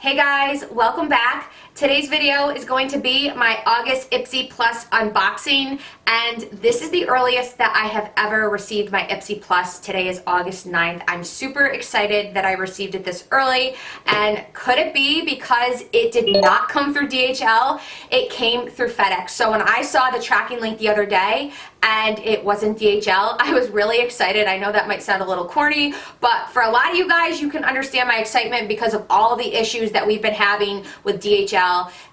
Hey guys, welcome back. Today's video is going to be my August Ipsy Plus unboxing, and this is the earliest that I have ever received my Ipsy Plus. Today is August 9th. I'm super excited that I received it this early, and could it be because it did not come through DHL? It came through FedEx. So when I saw the tracking link the other day and it wasn't DHL, I was really excited. I know that might sound a little corny, but for a lot of you guys, you can understand my excitement because of all the issues that we've been having with DHL.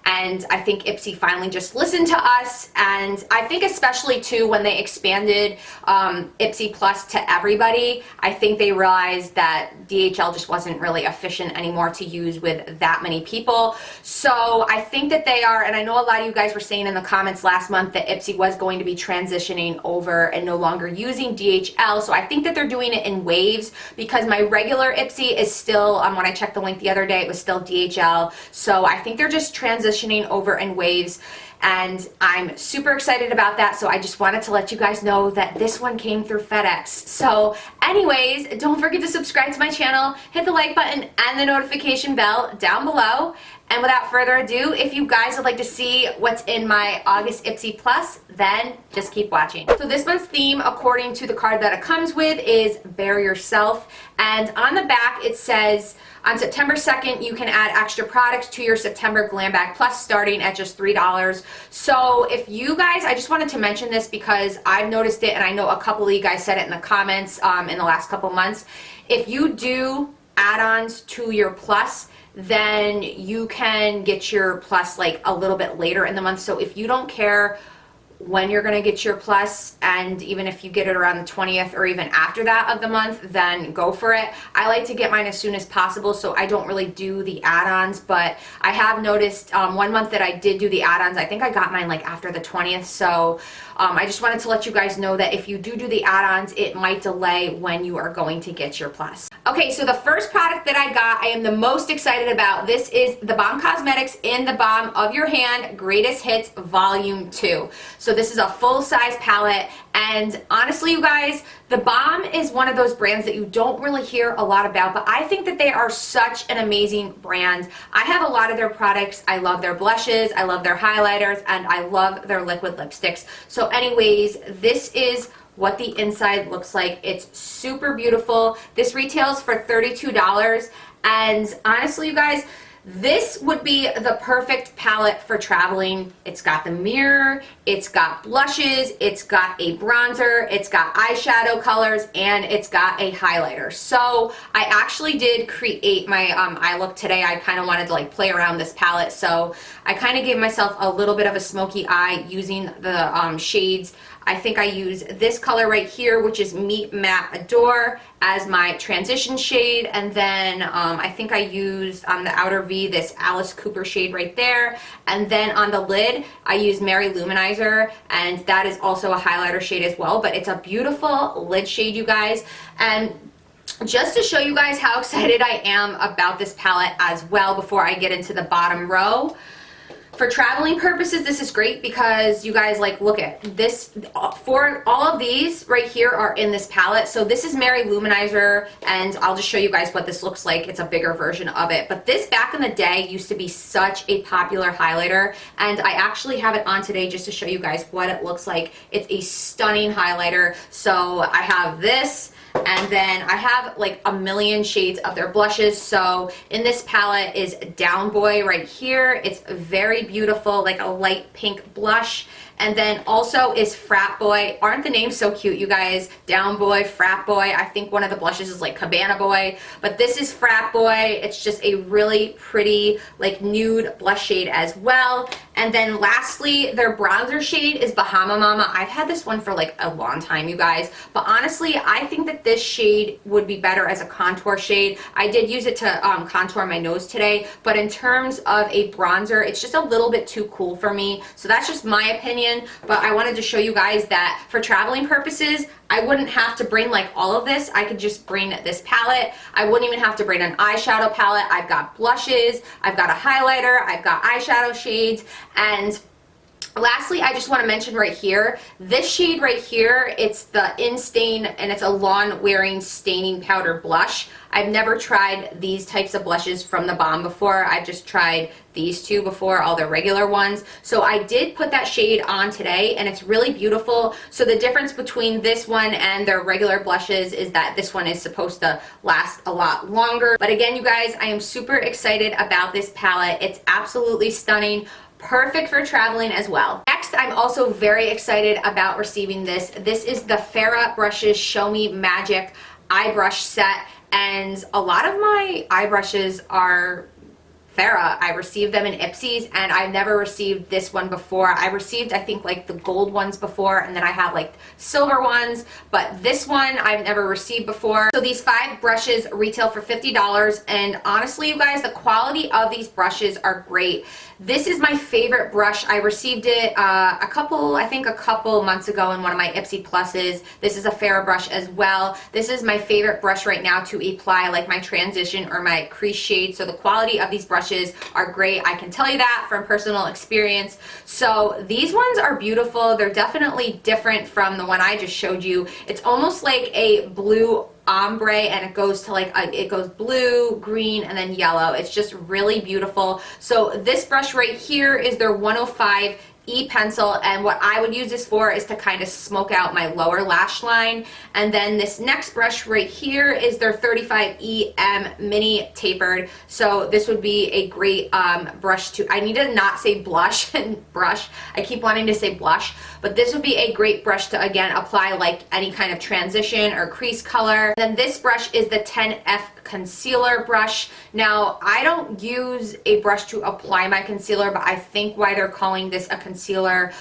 And I think Ipsy finally just listened to us, and I think especially too when they expanded Ipsy Plus to everybody, I think they realized that DHL just wasn't really efficient anymore to use with that many people. So I think that they are, and I know a lot of you guys were saying in the comments last month that Ipsy was going to be transitioning over and no longer using DHL. So I think that they're doing it in waves, because my regular Ipsy is still, when I checked the link the other day, it was still DHL. So I think they're just transitioning over in waves, and I'm super excited about that. So I just wanted to let you guys know that this one came through FedEx. So anyways, don't forget to subscribe to my channel, hit the like button and the notification bell down below. And without further ado, if you guys would like to see what's in my August Ipsy Plus, then just keep watching. So this month's theme, according to the card that it comes with, is Bare Yourself. And on the back it says, on September 2nd, you can add extra products to your September Glambag Plus starting at just $3. So if you guys, I just wanted to mention this because I've noticed it, and I know a couple of you guys said it in the comments in the last couple months. If you do add-ons to your Plus, then you can get your Plus like a little bit later in the month. So if you don't care when you're going to get your Plus, and even if you get it around the 20th or even after that of the month, then go for it. I like to get mine as soon as possible, so I don't really do the add-ons, but I have noticed one month that I did do the add-ons. I think I got mine like after the 20th, so I just wanted to let you guys know that if you do the add-ons, it might delay when you are going to get your Plus. Okay, so the first product that I got, I am the most excited about. This is the Balm Cosmetics in the Balm of Your Hand Greatest Hits Volume 2. So this is a full-size palette, and honestly, you guys, the Balm is one of those brands that you don't really hear a lot about, but I think that they are such an amazing brand. I have a lot of their products. I love their blushes, I love their highlighters, and I love their liquid lipsticks. So anyways, this is what the inside looks like. It's super beautiful. This retails for $32, and honestly, you guys, this would be the perfect palette for traveling. It's got the mirror, it's got blushes, it's got a bronzer, it's got eyeshadow colors, and it's got a highlighter. So I actually did create my eye look today. I kind of wanted to like play around this palette, so I kind of gave myself a little bit of a smoky eye using the shades. I think I use this color right here, which is Meet Matte Adore, as my transition shade, and then I think I used on the outer V this Alice Cooper shade right there, and then on the lid I used Mary Luminizer, and that is also a highlighter shade as well, but it's a beautiful lid shade, you guys. And just to show you guys how excited I am about this palette as well, before I get into the bottom row, for traveling purposes, this is great because you guys, like, look at this. For all of these right here are in this palette. So this is Mary Luminizer, and I'll just show you guys what this looks like. It's a bigger version of it. But this back in the day used to be such a popular highlighter, and I actually have it on today just to show you guys what it looks like. It's a stunning highlighter. So I have this, and then I have like a million shades of their blushes. So in this palette is Down Boy right here. It's very beautiful, like a light pink blush. And then also is Frat Boy. Aren't the names so cute, you guys? Down Boy, Frat Boy. I think one of the blushes is like Cabana Boy, but this is Frat Boy. It's just a really pretty like nude blush shade as well. And then lastly, their bronzer shade is Bahama Mama. I've had this one for like a long time, you guys, but honestly, I think that this shade would be better as a contour shade. I did use it to contour my nose today, but in terms of a bronzer, it's just a little bit too cool for me. So that's just my opinion. But I wanted to show you guys that for traveling purposes, I wouldn't have to bring like all of this. I could just bring this palette. I wouldn't even have to bring an eyeshadow palette. I've got blushes, I've got a highlighter, I've got eyeshadow shades, and Lastly, I just want to mention right here, this shade right here, it's the In Stain, and it's a lawn wearing staining powder blush. I've never tried these types of blushes from the Balm before. I've just tried these two before, all the regular ones. So I did put that shade on today, and it's really beautiful. So the difference between this one and their regular blushes is that this one is supposed to last a lot longer. But again, you guys, I am super excited about this palette. It's absolutely stunning. Perfect for traveling as well. Next, I'm also very excited about receiving this. This is the F.a.r.a.h Brushes Show Me Magic eye brush set, and a lot of my eye brushes are F.a.r.a.h. I received them in Ipsy's, and I've never received this one before. I received, I think, like the gold ones before, and then I have like silver ones, but this one I've never received before. So these 5 brushes retail for $50, and honestly, you guys, the quality of these brushes are great. This is my favorite brush. I received it I think a couple months ago in one of my Ipsy Pluses. This is a F.a.r.a.h brush as well. This is my favorite brush right now to apply like my transition or my crease shade. So the quality of these brushes are great. I can tell you that from personal experience. So these ones are beautiful. They're definitely different from the one I just showed you. It's almost like a blue ombre, and it goes to like it goes blue, green, and then yellow. It's just really beautiful. So this brush right here is their 105 E pencil, and what I would use this for is to kind of smoke out my lower lash line. And then this next brush right here is their 35 EM mini tapered. So this would be a great brush to, I need to not say blush and brush, I keep wanting to say blush, but this would be a great brush to again apply like any kind of transition or crease color. Then this brush is the 10F concealer brush. Now, I don't use a brush to apply my concealer, but I think why they're calling this a concealer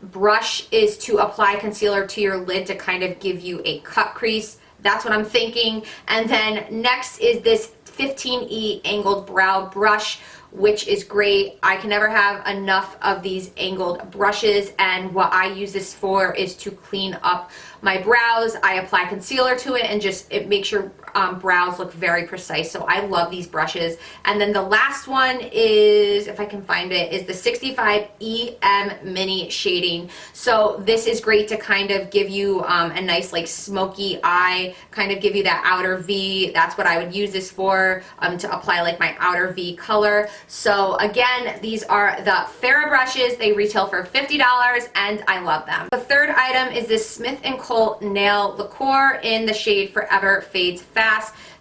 brush is to apply concealer to your lid to kind of give you a cut crease. That's what I'm thinking. And then next is this 15E angled brow brush, which is great. I can never have enough of these angled brushes, and what I use this for is to clean up my brows. I apply concealer to it, and just it makes your brows look very precise. So I love these brushes. And then the last one is, if I can find it, is the 65 EM mini shading. So this is great to kind of give you a nice like smoky eye, kind of give you that outer V. That's what I would use this for, to apply like my outer V color. So again, these are the F.a.r.a.h brushes. They retail for $50, and I love them. The third item is this Smith & Co. Nail Lacquer in the shade Forever Fades Fast.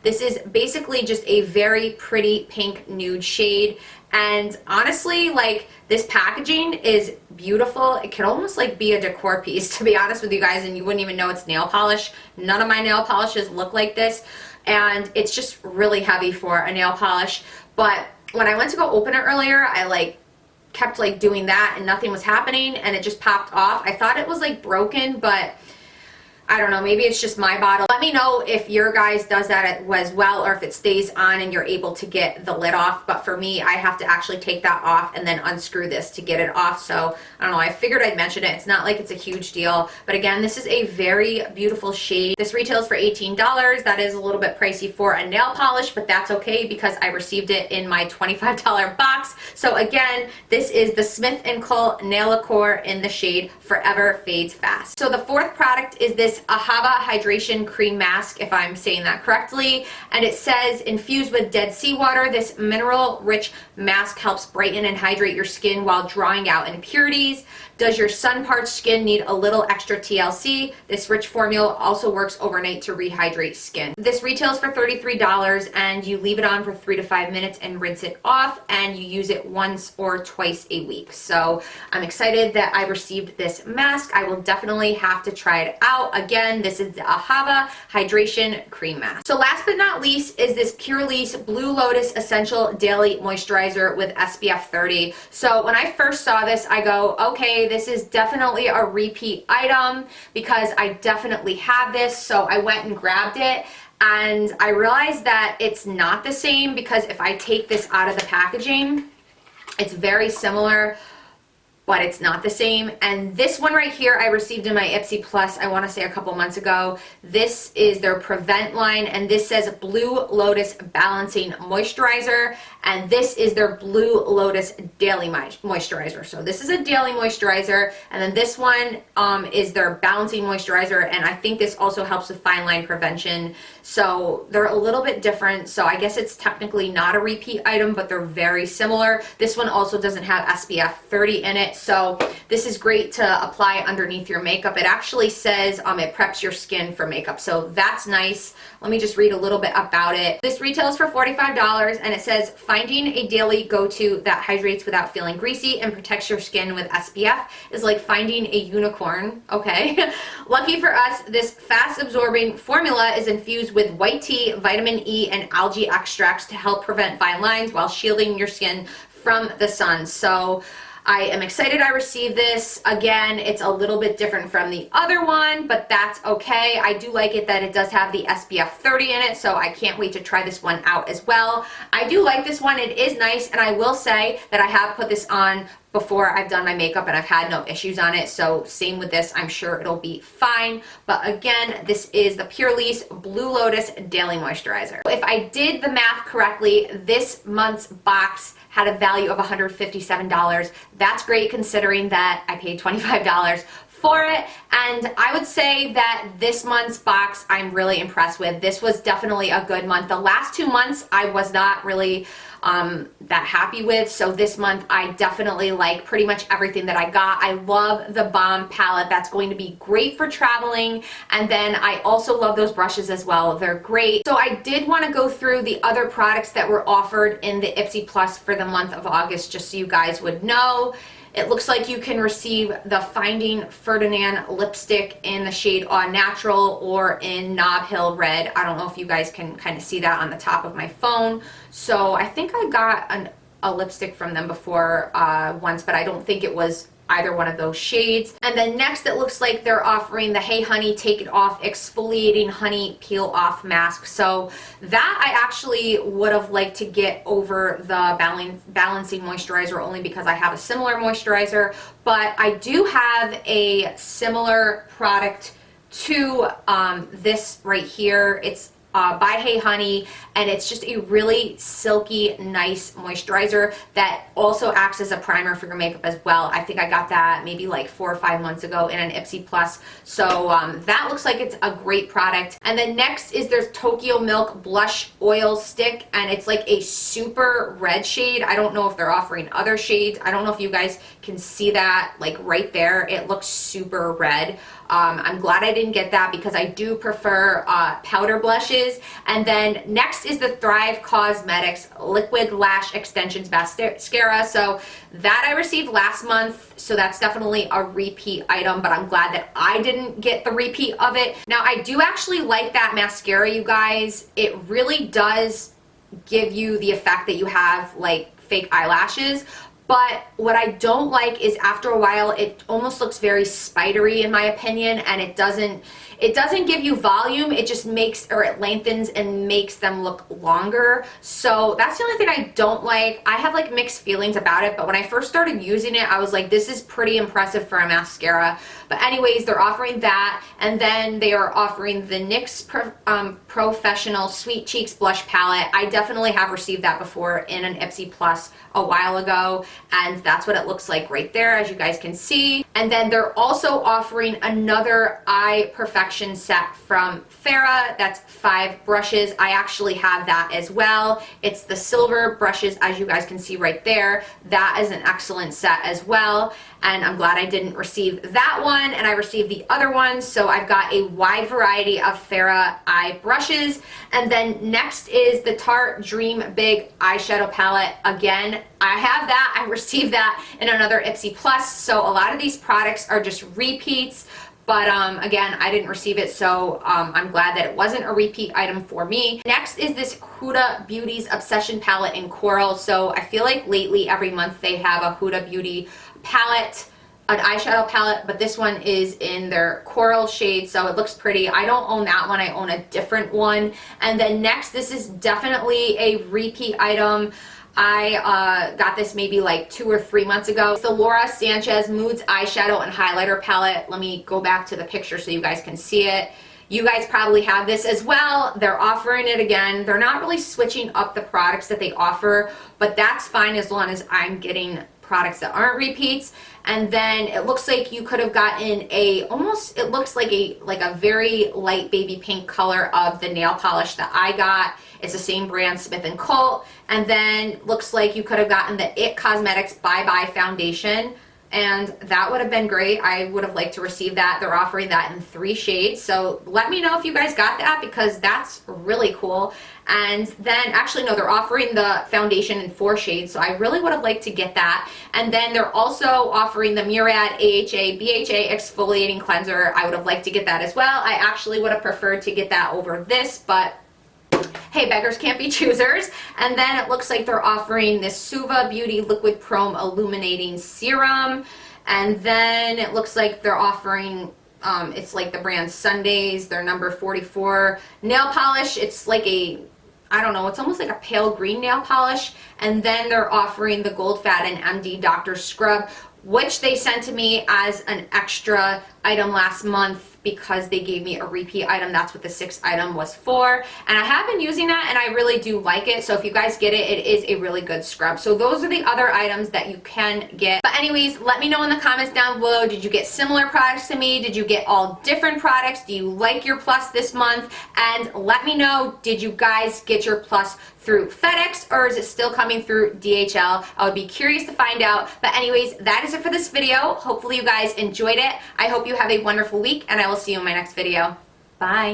This is basically just a very pretty pink nude shade, and honestly, like, this packaging is beautiful. It could almost like be a decor piece, to be honest with you guys, and you wouldn't even know it's nail polish. None of my nail polishes look like this, and it's just really heavy for a nail polish. But when I went to go open it earlier, I like kept like doing that and nothing was happening, and it just popped off. I thought it was like broken, but I don't know, maybe it's just my bottle. Let me know if your guys does that as well, or if it stays on and you're able to get the lid off. But for me, I have to actually take that off and then unscrew this to get it off. So I don't know, I figured I'd mention it. It's not like it's a huge deal, but again, this is a very beautiful shade. This retails for $18. That is a little bit pricey for a nail polish, but that's okay because I received it in my $25 box. So again, this is the Smith & Co. Nail Lacquer in the shade Forever Fades Fast. So the fourth product is this Ahava Hydration Cream Mask, if I'm saying that correctly, and it says infused with Dead Sea water. This mineral-rich mask helps brighten and hydrate your skin while drawing out impurities. Does your sun-parched skin need a little extra TLC? This rich formula also works overnight to rehydrate skin. This retails for $33, and you leave it on for 3 to 5 minutes and rinse it off, and you use it once or twice a week. So I'm excited that I received this mask. I will definitely have to try it out. Again, this is the Ahava Hydration Cream Mask. So last but not least is this Pur Lisse Blue Lotus Essential Daily Moisturizer with SPF 30. So when I first saw this, I go, okay, this is definitely a repeat item because I definitely have this. So I went and grabbed it, and I realized that it's not the same because if I take this out of the packaging, it's very similar, but it's not the same. And this one right here I received in my Ipsy Plus, I want to say a couple months ago. This is their Prevent line, and this says Blue Lotus Balancing Moisturizer, and this is their Blue Lotus Daily Moisturizer. So this is a daily moisturizer, and then this one is their Balancing Moisturizer, and I think this also helps with fine line prevention. So they're a little bit different, so I guess it's technically not a repeat item, but they're very similar. This one also doesn't have SPF 30 in it, so this is great to apply underneath your makeup. It actually says it preps your skin for makeup, so that's nice. Let me just read a little bit about it. This retails for $45, and it says, finding a daily go-to that hydrates without feeling greasy and protects your skin with SPF is like finding a unicorn. Okay. Lucky for us, this fast-absorbing formula is infused with white tea, vitamin E, and algae extracts to help prevent fine lines while shielding your skin from the sun. So I am excited I received this. Again, it's a little bit different from the other one, but that's okay. I do like it that it does have the SPF 30 in it, so I can't wait to try this one out as well. I do like this one. It is nice, and I will say that I have put this on before I've done my makeup and I've had no issues on it, so same with this. I'm sure it'll be fine. But again, this is the Pur Lisse Blue Lotus Daily Moisturizer. If I did the math correctly, this month's box had a value of $157. That's great considering that I paid $25 for it, and I would say that this month's box I'm really impressed with. This was definitely a good month. The last 2 months I was not really that happy with, so this month I definitely like pretty much everything that I got. I love the Balm palette. That's going to be great for traveling, and then I also love those brushes as well. They're great. So I did want to go through the other products that were offered in the Ipsy Plus for the month of August, just so you guys would know. It looks like you can receive the Finding Ferdinand lipstick in the shade Au Natural or in Nob Hill Red. I don't know if you guys can kind of see that on the top of my phone. So I think I got a lipstick from them before once, but I don't think it was either one of those shades. And then next, it looks like they're offering the Hey Honey Take It Off Exfoliating Honey Peel Off Mask. So that I actually would have liked to get over the Balancing Moisturizer, only because I have a similar moisturizer, but I do have a similar product to this right here. It's by Hey Honey, and it's just a really silky, nice moisturizer that also acts as a primer for your makeup as well. I think I got that maybe like 4 or 5 months ago in an Ipsy Plus, so that looks like it's a great product. And then next is there's Tokyo Milk Blush Oil Stick, and it's like a super red shade. I don't know if they're offering other shades. I don't know if you guys can see that, like right there. It looks super red. I'm glad I didn't get that because I do prefer powder blushes. And then next is the Thrive Cosmetics Liquid Lash Extensions Mascara. So that I received last month, so that's definitely a repeat item, but I'm glad that I didn't get the repeat of it. Now, I do actually like that mascara, you guys. It really does give you the effect that you have like fake eyelashes. But what I don't like is after a while it almost looks very spidery in my opinion, and it doesn't give you volume. It just makes, or it lengthens and makes them look longer. So that's the only thing I don't like. I have like mixed feelings about it, but when I first started using it, I was like, this is pretty impressive for a mascara. But anyways, they're offering that, and then they are offering the NYX Professional Sweet Cheeks Blush Palette. I definitely have received that before in an Ipsy Plus a while ago, and that's what it looks like right there, as you guys can see. And then they're also offering another eye perfection set from F.a.r.a.h. That's 5 brushes. I actually have that as well. It's the silver brushes, as you guys can see right there. That is an excellent set as well, and I'm glad I didn't receive that one and I received the other one. So I've got a wide variety of F.a.r.a.h eye brushes. And then next is the Tarte Dream Big eyeshadow palette. Again, I have that. I received that in another Ipsy Plus. So a lot of these products are just repeats, but again, I didn't receive it, so I'm glad that it wasn't a repeat item for me. Next is this Huda Beauty's Obsession palette in Coral. So I feel like lately every month they have a Huda Beauty palette, an eyeshadow palette, but this one is in their coral shade, so it looks pretty. I don't own that one, I own a different one. And then next, this is definitely a repeat item. I got this maybe like 2 or 3 months ago. It's the Laura Sanchez Moods eyeshadow and highlighter palette. Let me go back to the picture so you guys can see it. You guys probably have this as well. They're offering it again. They're not really switching up the products that they offer, but that's fine as long as I'm getting products that aren't repeats. And then it looks like you could have gotten a almost, it looks like a very light baby pink color of the nail polish that I got. It's the same brand, Smith & Colt. And then looks like you could have gotten the It Cosmetics Bye Bye Foundation, and that would have been great. I would have liked to receive that. They're offering that in 3 shades, so let me know if you guys got that, because that's really cool. And then, actually no, they're offering the foundation in 4 shades, so I really would have liked to get that. And then they're also offering the Murad AHA BHA Exfoliating Cleanser. I would have liked to get that as well. I actually would have preferred to get that over this, but hey, beggars can't be choosers. And then it looks like they're offering this Suva Beauty Liquid Chrome Illuminating Serum. And then it looks like they're offering, it's like the brand Sundays, their number 44 nail polish. It's like a, I don't know, it's almost like a pale green nail polish. And then they're offering the Gold Fat and MD Doctor Scrub, which they sent to me as an extra item last month because they gave me a repeat item. That's what the 6th item was for. And I have been using that and I really do like it. So if you guys get it, it is a really good scrub. So those are the other items that you can get. But anyways, let me know in the comments down below, did you get similar products to me? Did you get all different products? Do you like your Plus this month? And let me know, did you guys get your Plus through FedEx or is it still coming through DHL? I would be curious to find out. But anyways, that is it for this video. Hopefully you guys enjoyed it. I hope you have a wonderful week and I will see you in my next video. Bye.